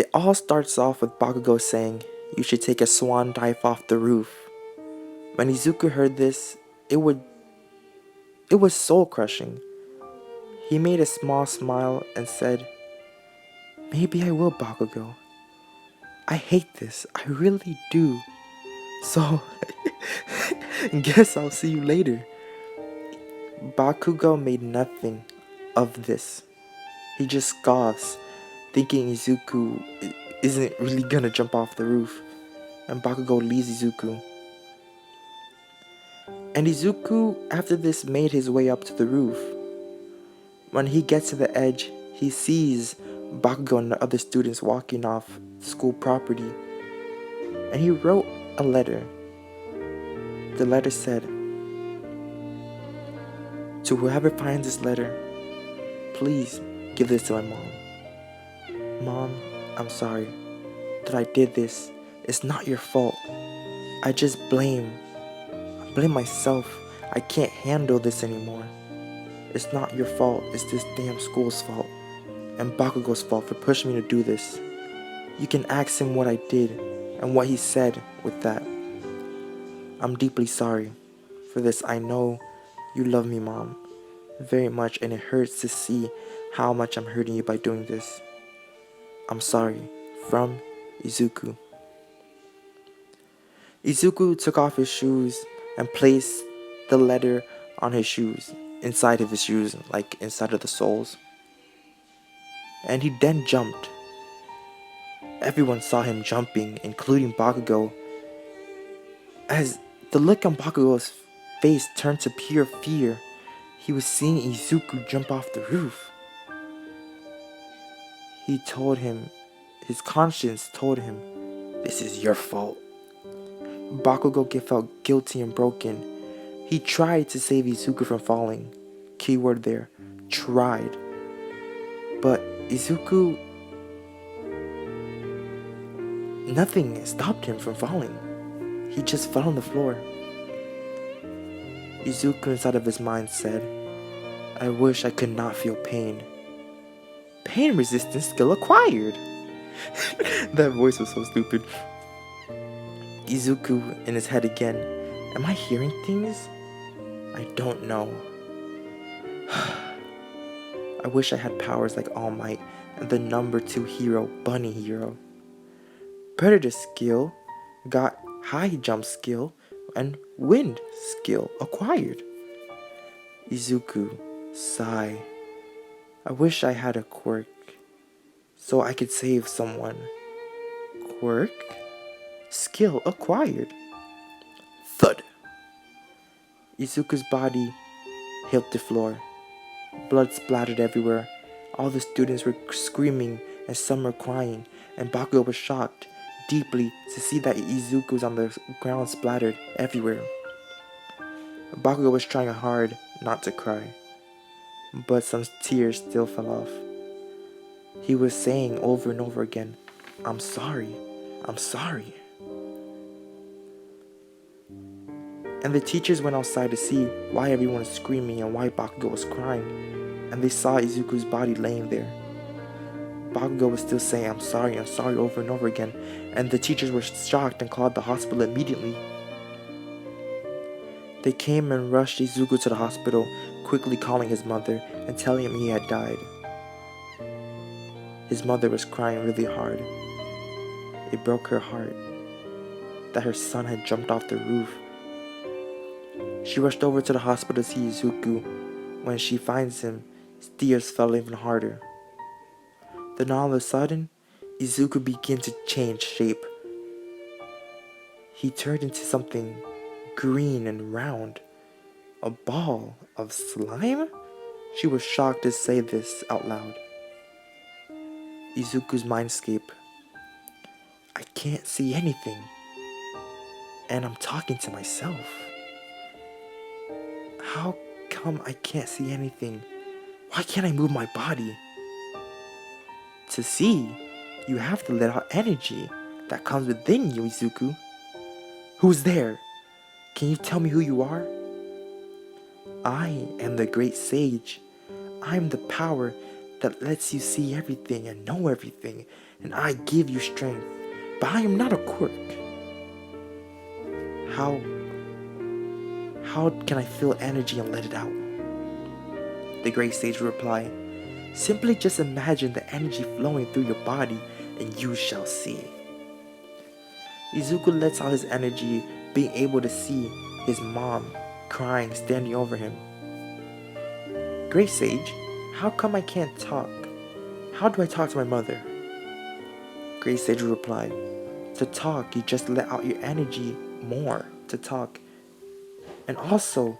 It all starts off with Bakugo saying, "You should take a swan dive off the roof." When Izuku heard this, it was soul crushing. He made a small smile and said, "Maybe I will, Bakugo. I hate this, I really do. So, guess I'll see you later." Bakugo made nothing of this. He just scoffs, thinking Izuku isn't really gonna jump off the roof, and Bakugo leaves Izuku. And Izuku, after this, made his way up to the roof. When he gets to the edge, he sees Bakugo and the other students walking off school property, and he wrote a letter. The letter said, "To whoever finds this letter, please give this to my mom. Mom, I'm sorry that I did this. It's not your fault. I just blame myself. I can't handle this anymore. It's not your fault. It's this damn school's fault and Bakugo's fault for pushing me to do this. You can ask him what I did and what he said with that. I'm deeply sorry for this. I know you love me, Mom, very much, and it hurts to see how much I'm hurting you by doing this. I'm sorry. From Izuku." Izuku took off his shoes and placed the letter on his shoes, inside of his shoes, like inside of the soles. And he then jumped. Everyone saw him jumping, including Bakugo. As the look on Bakugo's face turned to pure fear, he was seeing Izuku jump off the roof. He told him, his conscience told him, "This is your fault." Bakugo felt guilty and broken. He tried to save Izuku from falling. Keyword there, tried. But Izuku, nothing stopped him from falling. He just fell on the floor. Izuku inside of his mind said, "I wish I could not feel pain. Pain resistance skill acquired." That voice was so stupid. Izuku in his head again. Am I hearing things? I don't know. I wish I had powers like All Might and the number 2 hero, Bunny Hero. Predator skill got high jump skill and wind skill acquired. Izuku, sigh. I wish I had a quirk so I could save someone. Quirk? Skill acquired. Thud. Izuku's body hit the floor. Blood splattered everywhere. All the students were screaming and some were crying, and Bakugo was shocked deeply to see that Izuku was on the ground splattered everywhere. Bakugo was trying hard not to cry, but some tears still fell off. He was saying over and over again, "I'm sorry, I'm sorry." And the teachers went outside to see why everyone was screaming and why Bakugo was crying, and they saw Izuku's body laying there. Bakugo was still saying, I'm sorry," over and over again, and the teachers were shocked and called the hospital immediately. They came and rushed Izuku to the hospital, quickly calling his mother and telling him he had died. His mother was crying really hard. It broke her heart that her son had jumped off the roof. She rushed over to the hospital to see Izuku. When she finds him, his tears fell even harder. Then all of a sudden, Izuku began to change shape. He turned into something green and round. A ball of slime? She was shocked to say this out loud. Izuku's mindscape. I can't see anything. And I'm talking to myself. How come I can't see anything? Why can't I move my body? To see, you have to let out energy that comes within you, Izuku. Who's there? Can you tell me who you are? I am the great sage. I am the power that lets you see everything and know everything, and I give you strength, but I am not a quirk. How can I feel energy and let it out? The great sage would reply, simply just imagine the energy flowing through your body and you shall see. Izuku lets out his energy, being able to see his mom crying standing over him. Great sage, how come I can't talk? How do I talk to my mother? Great sage would reply, to talk you just let out your energy more to talk. And also,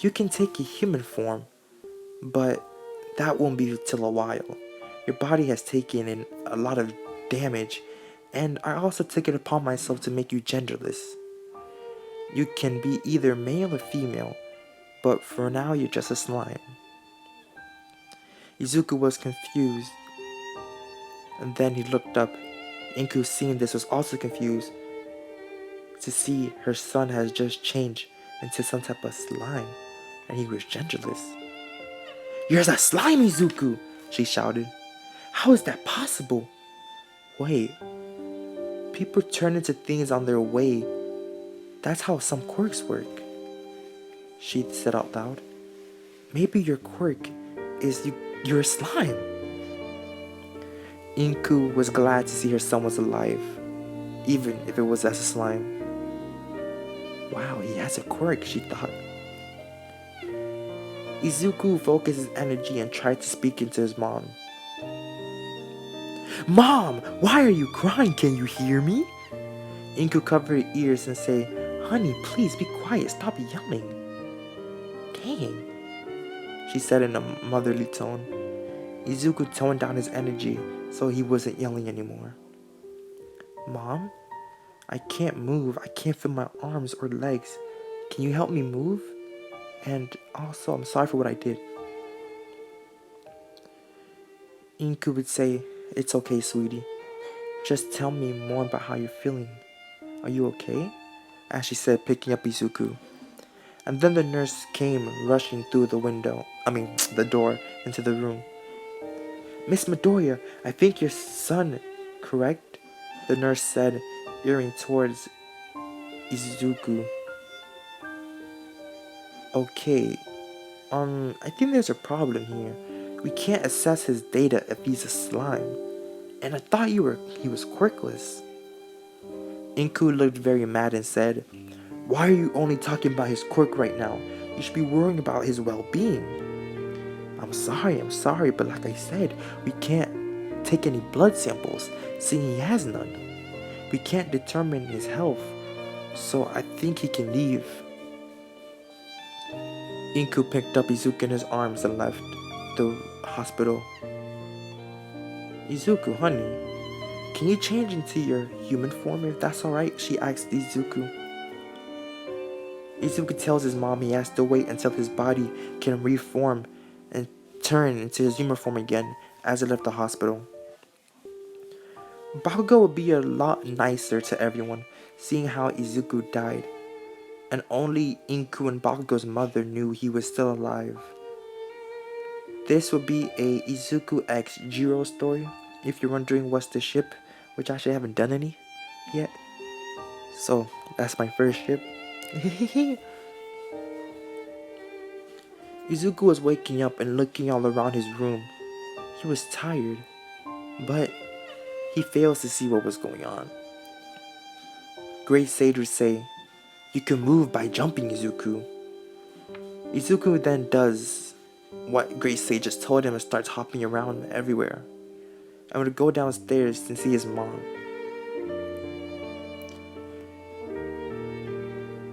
you can take a human form, but that won't be till a while. Your body has taken in a lot of damage, and I also took it upon myself to make you genderless. You can be either male or female, but for now you're just a slime. Izuku was confused, and then he looked up. Inku, seeing this, was also confused to see her son has just changed into some type of slime, and he was genderless. You're a slime, Izuku! She shouted. How is that possible? Wait, people turn into things on their way. That's how some quirks work. She said out loud. Maybe your quirk is you're a slime. Inku was glad to see her son was alive, even if it was as a slime. Wow, he has a quirk, she thought. Izuku focused his energy and tried to speak into his mom. Mom, why are you crying? Can you hear me? Inku covered her ears and say, Honey, please be quiet. Stop yelling. Dang, she said in a motherly tone. Izuku toned down his energy so he wasn't yelling anymore. Mom, I can't move. I can't feel my arms or legs. Can you help me move? And also, I'm sorry for what I did. Inku would say, It's okay, sweetie. Just tell me more about how you're feeling. Are you okay? As she said, picking up Izuku. And then the nurse came rushing through the door into the room. Miss Midoriya, I think your son, correct? The nurse said, earing towards Izuku. Okay, I think there's a problem here. We can't assess his data if he's a slime. And I thought he was quirkless. Inku looked very mad and said, Why are you only talking about his quirk right now? You should be worrying about his well-being. I'm sorry, but like I said, we can't take any blood samples, seeing he has none. We can't determine his health, so I think he can leave. Inku picked up Izuku in his arms and left the hospital. Izuku, honey, can you change into your human form if that's alright? She asked Izuku. Izuku tells his mom he has to wait until his body can reform and turn into his human form again as he left the hospital. Bakugo would be a lot nicer to everyone, seeing how Izuku died, and only Inku and Bakugo's mother knew he was still alive. This would be a Izuku x Jiro story, if you're wondering what's the ship, which actually I haven't done any yet. So, that's my first ship. Izuku was waking up and looking all around his room. He was tired, but he fails to see what was going on. Great Sage would say, You can move by jumping, Izuku. Izuku then does what Great Sage just told him and starts hopping around everywhere. I would go downstairs to see his mom.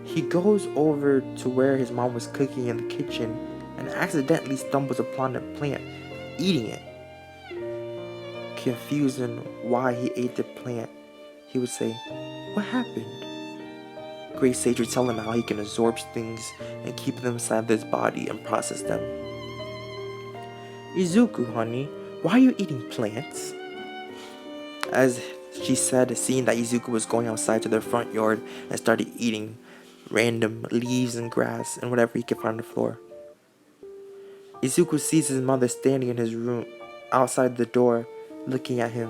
He goes over to where his mom was cooking in the kitchen and accidentally stumbles upon a plant, eating it. Confused on why he ate the plant, he would say, What happened? Great Sage would tell him how he can absorb things and keep them inside his body and process them. Izuku, honey, why are you eating plants? As she said, seeing that Izuku was going outside to their front yard and started eating random leaves and grass and whatever he could find on the floor. Izuku sees his mother standing in his room outside the door looking at him,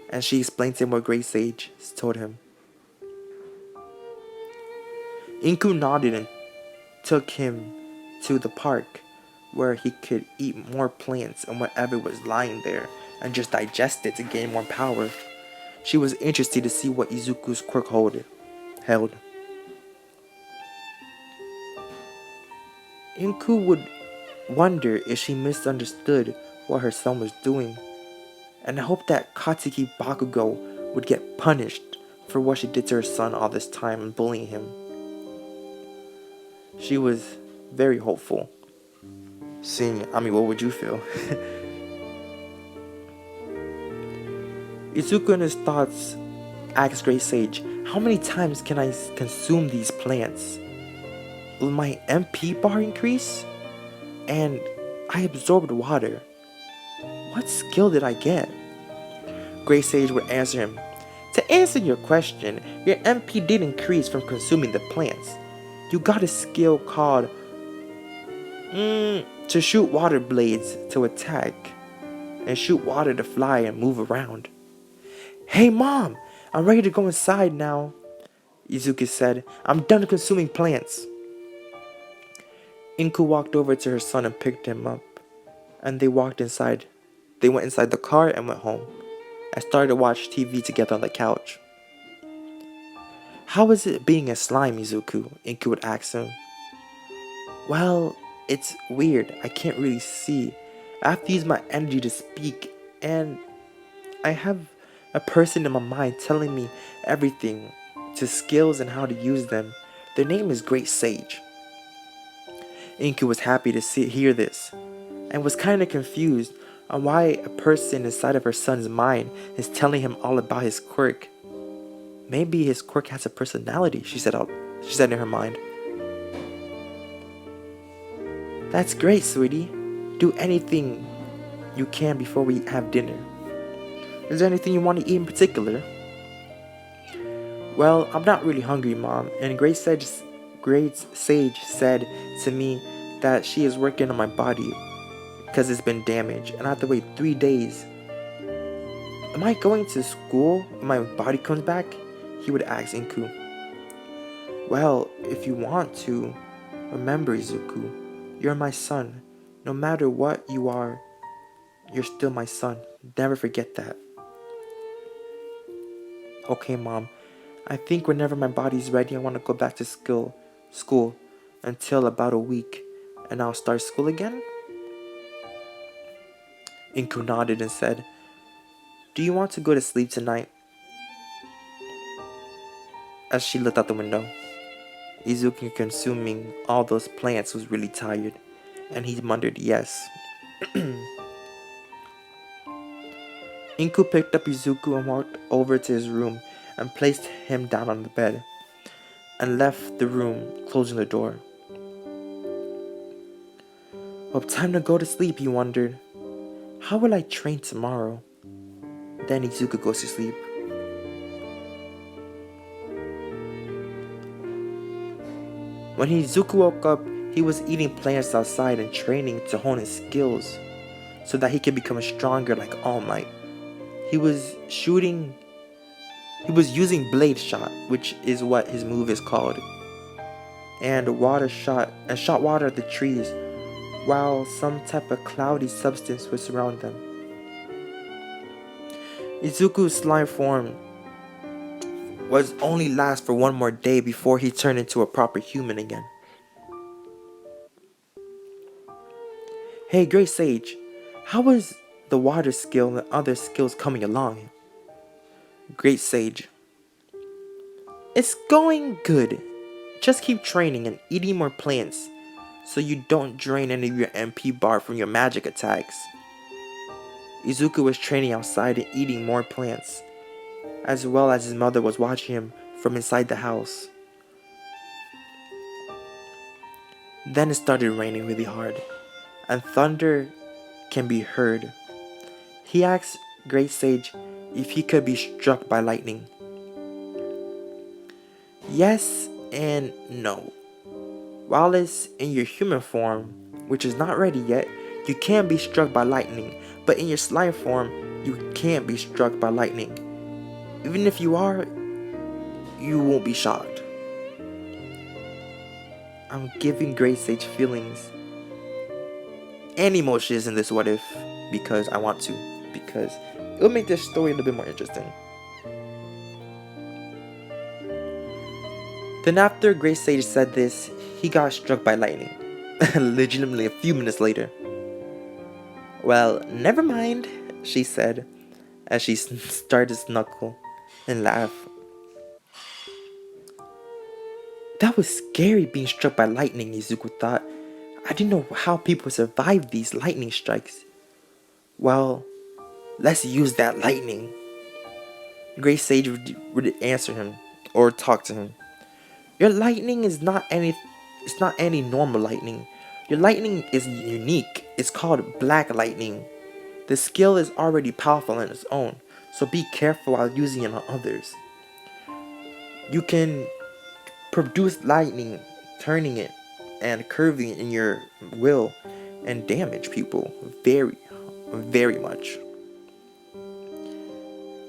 and she explained to him what Great Sage told him. Inku nodded and took him to the park where he could eat more plants and whatever was lying there and just digest it to gain more power. She was interested to see what Izuku's quirk held. Inku would wonder if she misunderstood what her son was doing, and hoped that Katsuki Bakugo would get punished for what she did to her son all this time and bullying him. She was very hopeful. What would you feel? Izuku in his thoughts asked Great Sage, how many times can I consume these plants? Will my MP bar increase? And I absorbed water. What skill did I get? Great Sage would answer him, to answer your question, your MP did increase from consuming the plants. You got a skill called to shoot water blades to attack and shoot water to fly and move around. Hey mom, I'm ready to go inside now, Izuku said. I'm done consuming plants. Inku walked over to her son and picked him up, and they went inside the car and went home and started to watch TV together on the couch. How is it being a slime, Izuku? Inku would ask him. Well, it's weird. I can't really see. I have to use my energy to speak, and I have a person in my mind telling me everything to skills and how to use them. Their name is Great Sage. Inku was happy to hear this, and was kind of confused on why a person inside of her son's mind is telling him all about his quirk. Maybe his quirk has a personality, she said in her mind. That's great, sweetie. Do anything you can before we have dinner. Is there anything you want to eat in particular? Well, I'm not really hungry, Mom, and Great Sage said to me that she is working on my body because it's been damaged and I have to wait 3 days. Am I going to school when my body comes back? He would ask Inku. Well, if you want to, remember, Izuku, you're my son. No matter what you are, you're still my son. Never forget that. Okay, Mom. I think whenever my body's ready, I want to go back to school until about a week, and I'll start school again? Inku nodded and said, do you want to go to sleep tonight? As she looked out the window, Izuku, consuming all those plants, was really tired, and he muttered yes. Inku picked up Izuku and walked over to his room and placed him down on the bed, and left the room, closing the door. Well, time to go to sleep, he wondered. How will I train tomorrow? Then Izuku goes to sleep. When Izuku woke up, he was eating plants outside and training to hone his skills so that he could become stronger like All Might. He was using blade shot, which is what his move is called, and shot water at the trees while some type of cloudy substance would surround them. Izuku's slime form was only last for one more day before he turned into a proper human again. Hey, Great Sage, how is the water skill and the other skills coming along? Great Sage, it's going good. Just keep training and eating more plants so you don't drain any of your MP bar from your magic attacks. Izuku was training outside and eating more plants, as well as his mother was watching him from inside the house. Then it started raining really hard, and thunder can be heard. He asked Great Sage if he could be struck by lightning. Yes and no. While it's in your human form, which is not ready yet, you can be struck by lightning, But in your slime form, you can't be struck by lightning. Even if you are, you won't be shocked. I'm giving Great Sage feelings and emotions in this what if because I want to. Because it'll make this story a little bit more interesting. Then after Great Sage said this, he got struck by lightning. Legitimately a few minutes later. Well, never mind, she said, as she started to snuckle and laugh. That was scary being struck by lightning, Izuku thought. I didn't know how people survive these lightning strikes. Well, let's use that lightning. Great Sage would answer him or talk to him. Your lightning is not any normal lightning. Your lightning is unique. It's called black lightning. The skill is already powerful on its own, so be careful while using it on others. You can produce lightning, turning it and curving it in your will and damage people very, very much.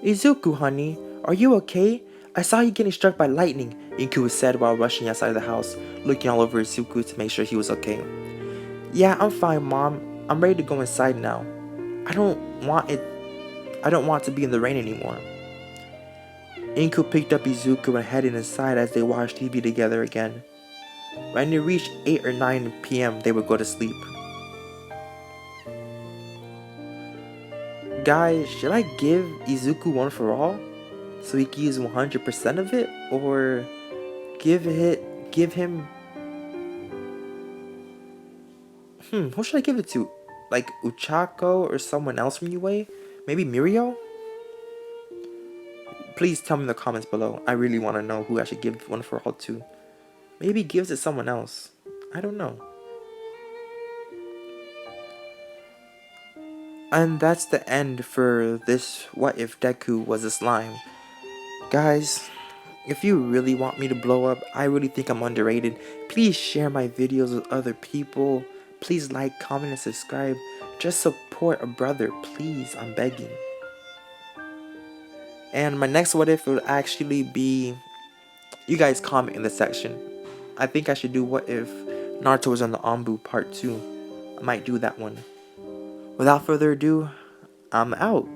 Izuku, honey, are you okay? I saw you getting struck by lightning, Izuku said while rushing outside the house, looking all over Izuku to make sure he was okay. Yeah, I'm fine, Mom. I'm ready to go inside now. I don't want to be in the rain anymore. Izuku picked up Izuku and headed inside as they watched TV together again. When it reached 8 or 9 p.m., they would go to sleep. Guys, should I give Izuku one for all? So he can use 100% of it? Or give him... who should I give it to? Like Uchako or someone else from UA? Maybe Mirio? Please tell me in the comments below. I really want to know who I should give one for all to. Maybe he gives it to someone else. I don't know. And that's the end for this What If Deku Was a Slime. Guys, if you really want me to blow up, I really think I'm underrated. Please share my videos with other people. Please like, comment, and subscribe. Just support a brother, please. I'm begging. And my next What If will actually be... You guys comment in the section. I think I should do What If Naruto was on the Anbu part 2. I might do that one. Without further ado, I'm out.